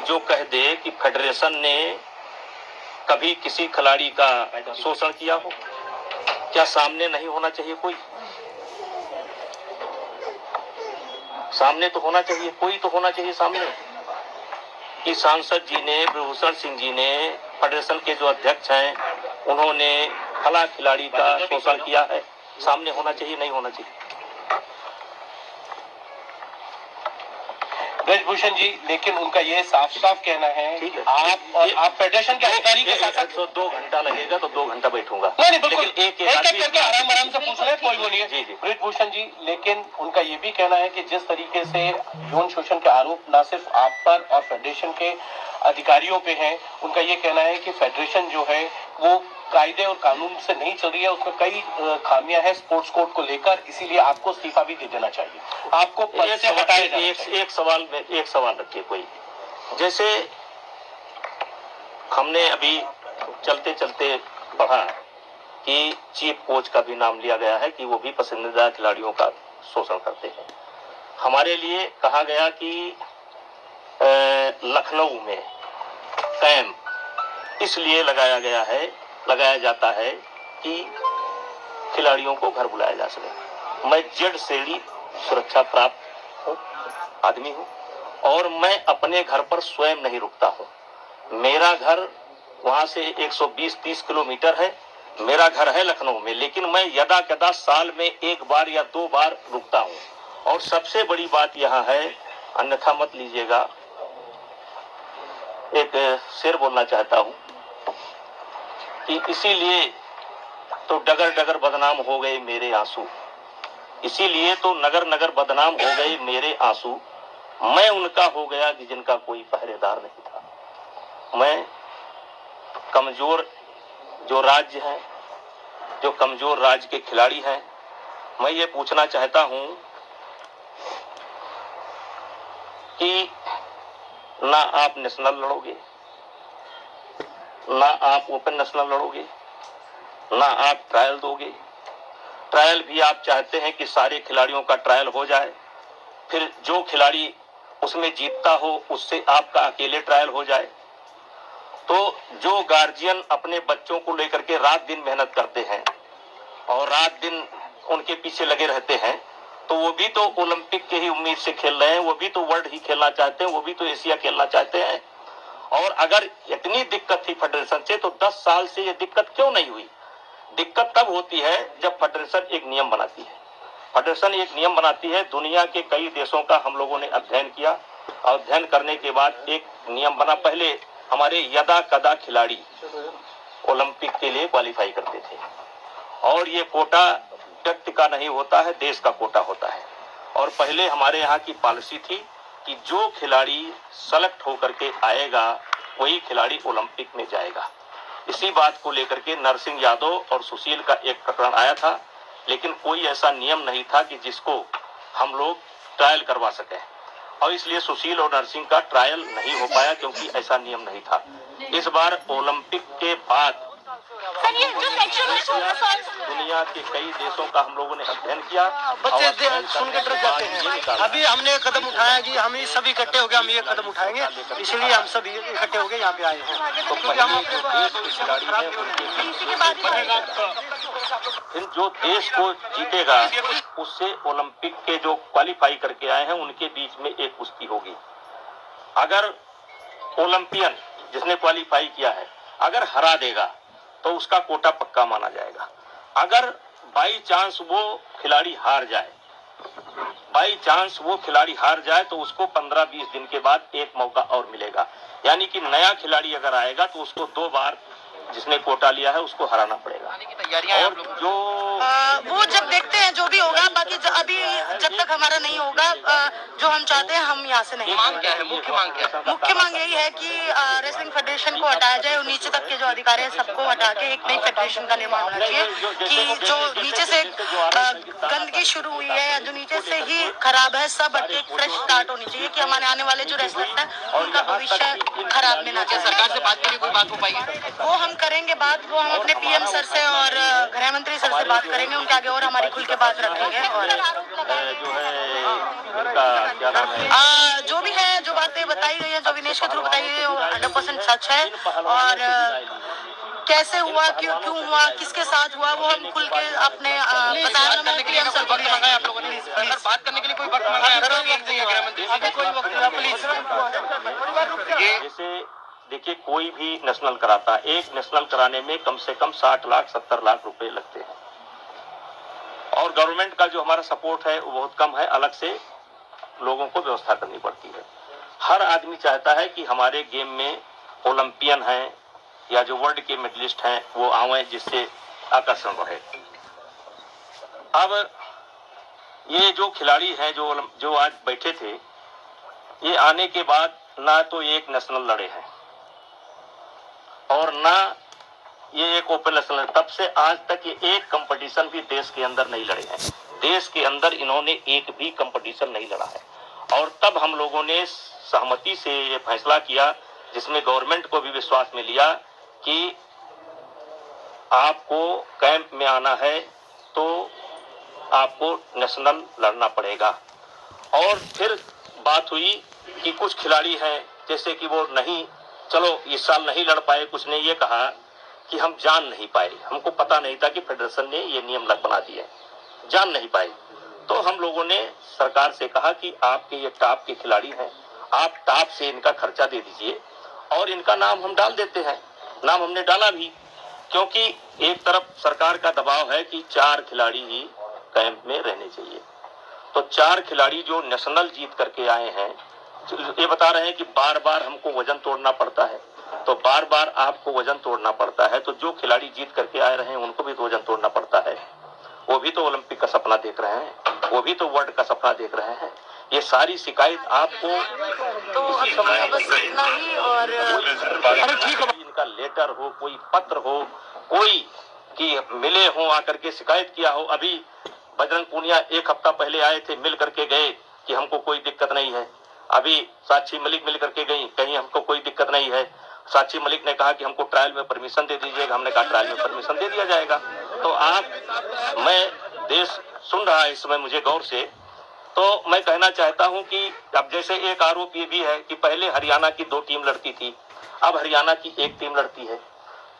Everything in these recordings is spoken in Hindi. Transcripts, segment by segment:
जो कह दे कि फेडरेशन ने कभी किसी खिलाड़ी का शोषण किया हो, क्या सामने नहीं होना चाहिए? कोई सामने तो होना चाहिए, कोई तो होना चाहिए सामने। कि सांसद जी ने, ब्रजभूषण सिंह जी ने, फेडरेशन के जो अध्यक्ष हैं, उन्होंने फला खिलाड़ी का शोषण किया है, सामने होना चाहिए, नहीं होना चाहिए? ब्रजभूषण जी, लेकिन उनका ये साफ साफ कहना है कि आप फेडरेशन के अधिकारी के साथ 2 घंटा लगेगा तो 2 घंटा बैठूंगा। नहीं, बिल्कुल एक करके आराम से पूछ रहे, कोई बोलिए। जी जी ब्रजभूषण जी, लेकिन उनका ये भी कहना है कि जिस तरीके से यौन शोषण के आरोप न सिर्फ आप पर और फेडरेशन के अधिकारियों पे हैं, उनका ये कहना है कि फेडरेशन जो है वो कायदे और कानून से नहीं चल रही है, उसमें कई खामियां हैं स्पोर्ट्स कोड को लेकर, इसीलिए आपको इस्तीफा भी दे देना चाहिए, आपको पद से हटाया जाना चाहिए। एक सवाल रखिए। कोई जैसे हमने अभी चलते चलते पढ़ा कि चीफ कोच का भी नाम लिया गया है कि वो भी पसंदीदा खिलाड़ियों का शोषण करते हैं। हमारे लिए कहा गया कि लखनऊ में कैंप इसलिए लगाया जाता है कि खिलाड़ियों को घर बुलाया जा सके। मैं जेड श्रेणी सुरक्षा प्राप्त आदमी हूं और मैं अपने घर पर स्वयं नहीं रुकता हूं। मेरा घर वहां से 120-30 किलोमीटर है, मेरा घर है लखनऊ में, लेकिन मैं यदा कदा साल में 1 बार या 2 बार रुकता हूं। और सबसे बड़ी बात यहां है, अन्यथा मत लीजिएगा, एक शेर बोलना चाहता हूं कि इसीलिए तो डगर डगर बदनाम हो गए मेरे आंसू, इसीलिए तो नगर नगर बदनाम हो गए मेरे आंसू। मैं उनका हो गया कि जिनका कोई पहरेदार नहीं था। मैं कमजोर जो राज्य है, जो कमजोर राज्य के खिलाड़ी हैं, मैं ये पूछना चाहता हूं कि ना आप नेशनल लड़ोगे, ना आप ओपन नेशनल लड़ोगे, ना आप ट्रायल दोगे। ट्रायल भी आप चाहते हैं कि सारे खिलाड़ियों का ट्रायल हो जाए, फिर जो खिलाड़ी उसमें जीतता हो उससे आपका अकेले ट्रायल हो जाए। तो जो गार्जियन अपने बच्चों को लेकर के रात दिन मेहनत करते हैं और रात दिन उनके पीछे लगे रहते हैं, तो वो भी तो ओलंपिक के ही उम्मीद से खेल रहे हैं, वो भी तो वर्ल्ड ही खेलना चाहते हैं, वो भी तो एशिया खेलना चाहते हैं। और अगर इतनी दिक्कत थी फेडरेशन से, तो 10 साल से ये दिक्कत क्यों नहीं हुई? दिक्कत तब होती है जब फेडरेशन एक नियम बनाती है। फेडरेशन एक नियम बनाती है, दुनिया के कई देशों का हम लोगों ने अध्ययन किया, अध्ययन करने के बाद एक नियम बना। पहले हमारे यदा कदा खिलाड़ी ओलंपिक के लिए क्वालिफाई करते थे और ये कोटा व्यक्ति का नहीं होता है, देश का कोटा होता है। और पहले हमारे यहाँ की पॉलिसी थी कि जो खिलाड़ी सेलेक्ट होकर के आएगा वही खिलाड़ी ओलंपिक में जाएगा। इसी बात को लेकर के नरसिंह यादव और सुशील का एक प्रकरण आया था, लेकिन कोई ऐसा नियम नहीं था कि जिसको हम लोग ट्रायल करवा सके, और इसलिए सुशील और नरसिंह का ट्रायल नहीं हो पाया क्योंकि ऐसा नियम नहीं था। इस बार ओलंपिक के बाद दुनिया के कई देशों का हम लोगों ने अध्ययन किया। बच्चे सुन के डर जाते हैं। अभी हमने कदम उठाया कि हम ही सभी इकट्ठे हो गए, हम ये कदम उठाएंगे, इसलिए हम सभी इकट्ठे हो गए यहाँ पे आए हैं। तो फिर जो देश को जीतेगा उससे ओलंपिक के जो क्वालिफाई करके आए हैं उनके बीच में एक कुश्ती होगी। अगर ओलंपियन जिसने क्वालिफाई किया है अगर हरा देगा तो उसका कोटा पक्का माना जाएगा। अगर बाई चांस वो खिलाड़ी हार जाए तो उसको 15-20 दिन के बाद एक मौका और मिलेगा। यानी कि नया खिलाड़ी अगर आएगा तो उसको 2 बार जिसने कोटा लिया है उसको हराना पड़ेगा। और जो वो जब देखते हैं जो भी होगा, बाकी अभी जब तक हमारा नहीं होगा जो हम चाहते हैं हम यहाँ से नहीं। मांग क्या है? मुख्य मांग क्या है? मुख्य मांग यही है कि रेसलिंग फेडरेशन को हटाया जाए और नीचे तक के जो अधिकारी हैं सबको हटा के एक नई फेडरेशन का निर्माण होना चाहिए। कि जो नीचे से गंदगी शुरू हुई है या जो नीचे से ही खराब है, सब हट के फ्रेश स्टार्ट होनी चाहिए कि हमारे आने वाले जो रेसलर्स हैं उनका भविष्य खराब में ना जाए। सरकार से बात करिए, कोई बात हो पाएगी? वो हम करेंगे बात, वो हम अपने पीएम सर से और गृह मंत्री सर से बात करेंगे, उनके आगे और हमारी खुल के बात रखेंगे। और जो है उनका क्या नाम है, जो भी है, जो बातें बताई गई है, जो विनेश के थ्रू बताई गई है, वो 100% सच है। और कैसे हुआ, क्यों हुआ, किसके साथ हुआ, वो हम खुल के अपने बताया। बात करने के लिए कोई वक्त मांगा है, जैसे देखिए कोई भी नेशनल कराता है, एक नेशनल कराने में कम से कम 60 लाख 70 लाख रुपए लगते हैं, और गवर्नमेंट का जो हमारा सपोर्ट है वो बहुत कम है, अलग से लोगों को व्यवस्था करनी पड़ती है। हर आदमी चाहता है कि हमारे गेम में ओलंपियन हैं या जो वर्ल्ड के मेडलिस्ट हैं वो आवे, जिससे आकर्षण बढ़े। अब ये जो खिलाड़ी हैं जो आज बैठे थे, ये आने के बाद ना तो एक नेशनल लड़े हैं और ना ये एक ओपन नेशनल, तब से आज तक ये एक कंपटीशन भी देश के अंदर नहीं लड़े हैं। देश के अंदर इन्होंने एक भी कंपटीशन नहीं लड़ा है, और तब हम लोगों ने सहमति से ये फैसला किया, जिसमें गवर्नमेंट को भी विश्वास में लिया कि आपको कैंप में आना है तो आपको नेशनल लड़ना पड़ेगा। और फिर बात हुई कि कुछ खिलाड़ी हैं जैसे कि वो नहीं, चलो इस साल नहीं लड़ पाए, कुछ ने ये कहा कि हम जान नहीं पाए, हमको पता नहीं था कि फेडरेशन ने ये नियम बना दिए, जान नहीं पाए। तो हम लोगों ने सरकार से कहा कि आपके ये टॉप के खिलाड़ी हैं, आप टॉप से इनका खर्चा दे दीजिए और इनका नाम हम डाल देते हैं। नाम हमने डाला भी, क्योंकि एक तरफ सरकार का दबाव है कि 4 खिलाड़ी ही कैंप में रहने चाहिए। तो 4 खिलाड़ी जो नेशनल जीत करके आए हैं, ये बता रहे हैं कि बार बार हमको वजन तोड़ना पड़ता है, तो बार बार आपको वजन तोड़ना पड़ता है, तो जो खिलाड़ी जीत करके आए रहे हैं उनको भी तो वजन तोड़ना पड़ता है। वो भी तो ओलंपिक का सपना देख रहे हैं, वो भी तो वर्ल्ड का सपना देख रहे हैं। ये सारी शिकायत आपको तो इसी समय बस इतना ही। और इनका लेटर हो, कोई पत्र हो, कोई कि मिले हो, आकर के शिकायत किया हो। अभी बजरंग पूनिया 1 हफ्ता पहले आए थे, मिल करके गए कि हमको कोई दिक्कत नहीं है। अभी साक्षी मलिक मिल करके गई, कहीं हमको कोई दिक्कत नहीं है। साक्षी मलिक ने कहा कि हमको ट्रायल में परमिशन दे दीजिएगा, हमने कहा ट्रायल में परमिशन दे दिया जाएगा। तो मैं देश सुन रहा है इस समय मुझे गौर से, तो मैं कहना चाहता हूं कि अब जैसे एक आरोप ये भी है कि पहले हरियाणा की 2 टीम लड़ती थी, अब हरियाणा की 1 टीम लड़ती है।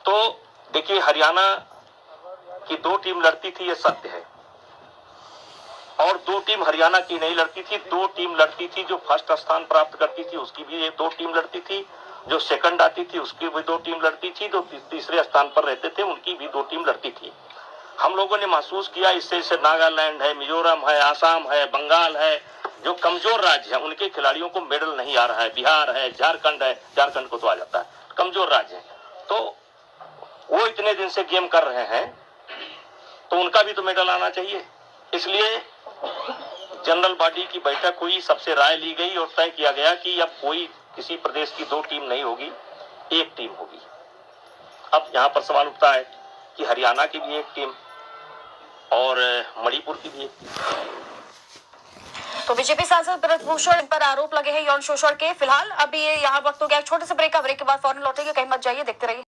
तो देखिए हरियाणा की 2 टीम लड़ती थी, ये सत्य है, और 2 टीम हरियाणा की नहीं लड़ती थी, 2 टीम लड़ती थी। जो फर्स्ट स्थान प्राप्त करती थी उसकी भी 2 टीम लड़ती थी, जो सेकंड आती थी उसकी भी 2 टीम लड़ती थी, जो तीसरे स्थान पर रहते थे उनकी भी 2 टीम लड़ती थी। हम लोगों ने महसूस किया इससे नागालैंड है, मिजोरम है, आसाम है, बंगाल है, जो कमजोर राज्य है उनके खिलाड़ियों को मेडल नहीं आ रहा है। बिहार है, झारखंड है, झारखंड को तो आ जाता है, कमजोर राज्य है, तो वो इतने दिन से गेम कर रहे हैं तो उनका भी तो मेडल आना चाहिए। इसलिए जनरल बॉडी की बैठक हुई, सबसे राय ली गई और तय किया गया कि अब कोई किसी प्रदेश की 2 टीम नहीं होगी, 1 टीम होगी। अब यहाँ पर सवाल उठता है कि हरियाणा की भी 1 टीम और मणिपुर की भी 1 टीम। तो बीजेपी सांसद ब्रजभूषण पर आरोप लगे हैं यौन शोषण के। फिलहाल अभी ये यहाँ वक्त हो गया, छोटे से ब्रेक का, ब्रेक के बाद फौरन लौटेंगे, कहीं मत जाइए, देखते रहिए।